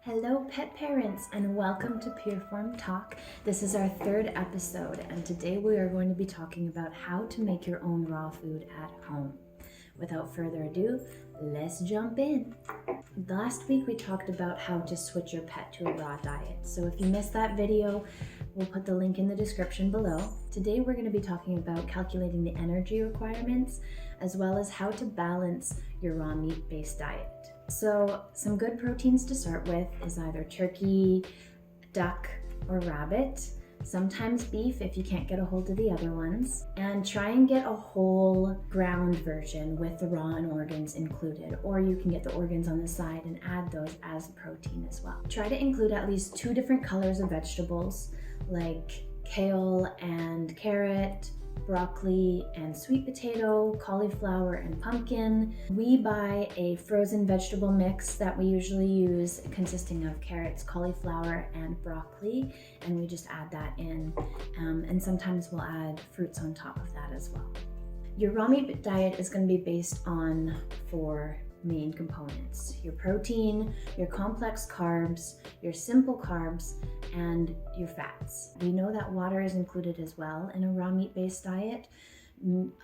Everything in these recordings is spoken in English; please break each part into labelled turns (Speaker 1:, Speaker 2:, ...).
Speaker 1: Hello pet parents and welcome to PureForm Talk. This is our third episode and today we are going to be talking about how to make your own raw food at home. Without further ado, let's jump in. Last week we talked about how to switch your pet to a raw diet. So if you missed that video, we'll put the link in the description below. Today we're going to be talking about calculating the energy requirements as well as how to balance your raw meat-based diet. So some good proteins to start with is either turkey, duck, or rabbit. Sometimes beef if you can't get a hold of the other ones. And try and get a whole ground version with the raw and organs included. Or you can get the organs on the side and add those as protein as well. Try to include at least 2 different colors of vegetables like kale and carrot, broccoli and sweet potato, cauliflower and pumpkin. We buy a frozen vegetable mix that we usually use consisting of carrots, cauliflower and broccoli, and we just add that in, and sometimes we'll add fruits on top of that as well. Your raw meat diet is going to be based on 4 main components: your protein, your complex carbs, your simple carbs, and your fats. We know that water is included as well in a raw meat-based diet,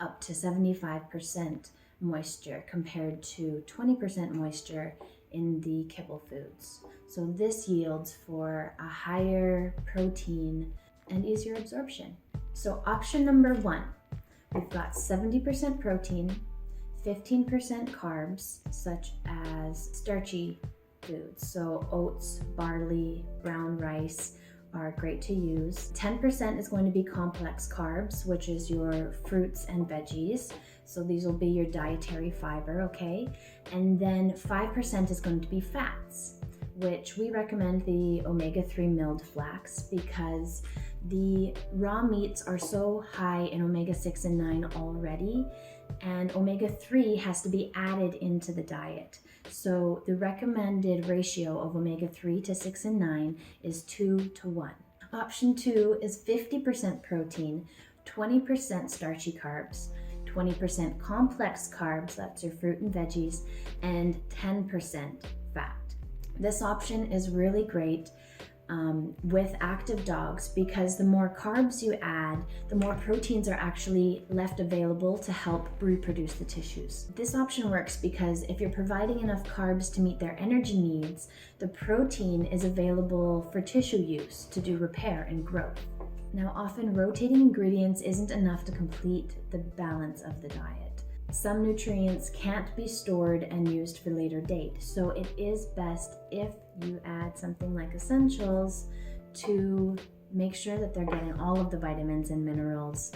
Speaker 1: up to 75% moisture compared to 20% moisture in the kibble foods. So this yields for a higher protein and easier absorption. So option number 1, we've got 70% protein, 15% carbs, such as starchy foods. So oats, barley, brown rice are great to use. 10% is going to be complex carbs, which is your fruits and veggies. So these will be your dietary fiber, okay? And then 5% is going to be fats, which we recommend the omega-3 milled flax because the raw meats are so high in omega-6 and 9 already, and omega-3 has to be added into the diet. So the recommended ratio of omega-3 to 6 and 9 is 2:1. Option 2 is 50% protein, 20% starchy carbs, 20% complex carbs, that's your fruit and veggies, and 10% fat. This option is really great with active dogs because the more carbs you add, the more proteins are actually left available to help reproduce the tissues. This option works because if you're providing enough carbs to meet their energy needs, the protein is available for tissue use to do repair and growth. Now, often rotating ingredients isn't enough to complete the balance of the diet. Some nutrients can't be stored and used for later date, so it is best if you add something like essentials to make sure that they're getting all of the vitamins and minerals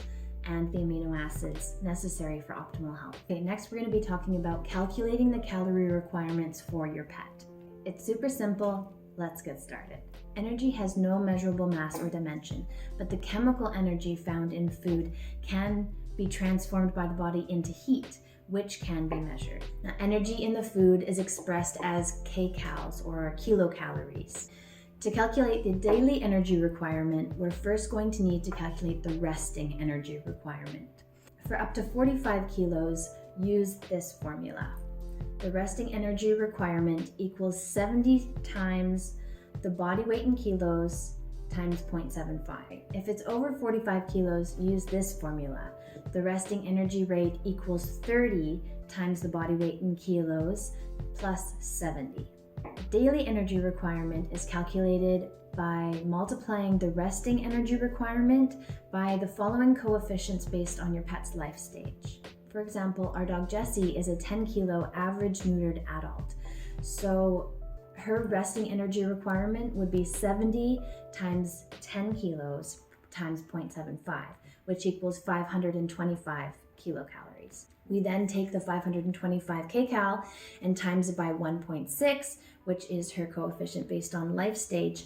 Speaker 1: and the amino acids necessary for optimal health. Okay, next we're going to be talking about calculating the calorie requirements for your pet. It's super simple. Let's get started. Energy has no measurable mass or dimension, but the chemical energy found in food can be transformed by the body into heat, which can be measured. Now, energy in the food is expressed as kcals or kilocalories. To calculate the daily energy requirement, we're first going to need to calculate the resting energy requirement. For up to 45 kilos, use this formula. The resting energy requirement equals 70 times the body weight in kilos times 0.75. If it's over 45 kilos, use this formula. The resting energy rate equals 30 times the body weight in kilos plus 70. Daily energy requirement is calculated by multiplying the resting energy requirement by the following coefficients based on your pet's life stage. For example, our dog Jessie is a 10 kilo average neutered adult. So her resting energy requirement would be 70 times 10 kilos times 0.75, which equals 525 kilocalories. We then take the 525 kcal and times it by 1.6, which is her coefficient based on life stage,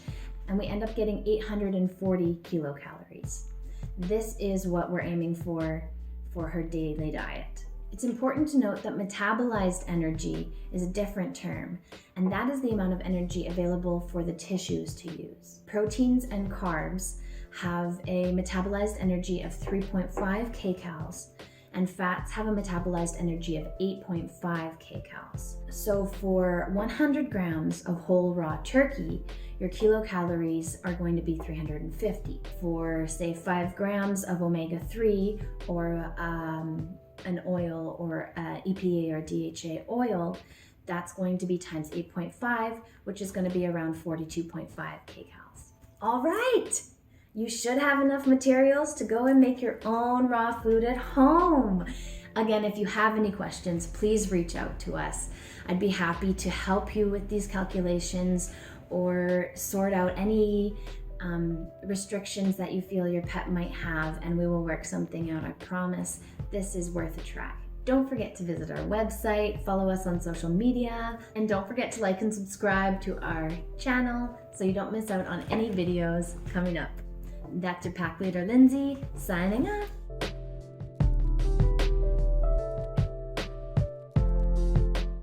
Speaker 1: and we end up getting 840 kilocalories. This is what we're aiming for her daily diet. It's important to note that metabolized energy is a different term, and that is the amount of energy available for the tissues to use. Proteins and carbs have a metabolized energy of 3.5 kcals, and fats have a metabolized energy of 8.5 kcals. So for 100 grams of whole raw turkey, your kilocalories are going to be 350. For say 5 grams of omega-3 or an oil or EPA or DHA oil, that's going to be times 8.5, which is going to be around 42.5 kcals. All right, you should have enough materials to go and make your own raw food at home. Again, if you have any questions, please reach out to us. I'd be happy to help you with these calculations or sort out any restrictions that you feel your pet might have, and we will work something out. I promise this is worth a try. Don't forget to visit our website, follow us on social media, and don't forget to like and subscribe to our channel so you don't miss out on any videos coming up. Dr. Pack Leader Lindsay signing off.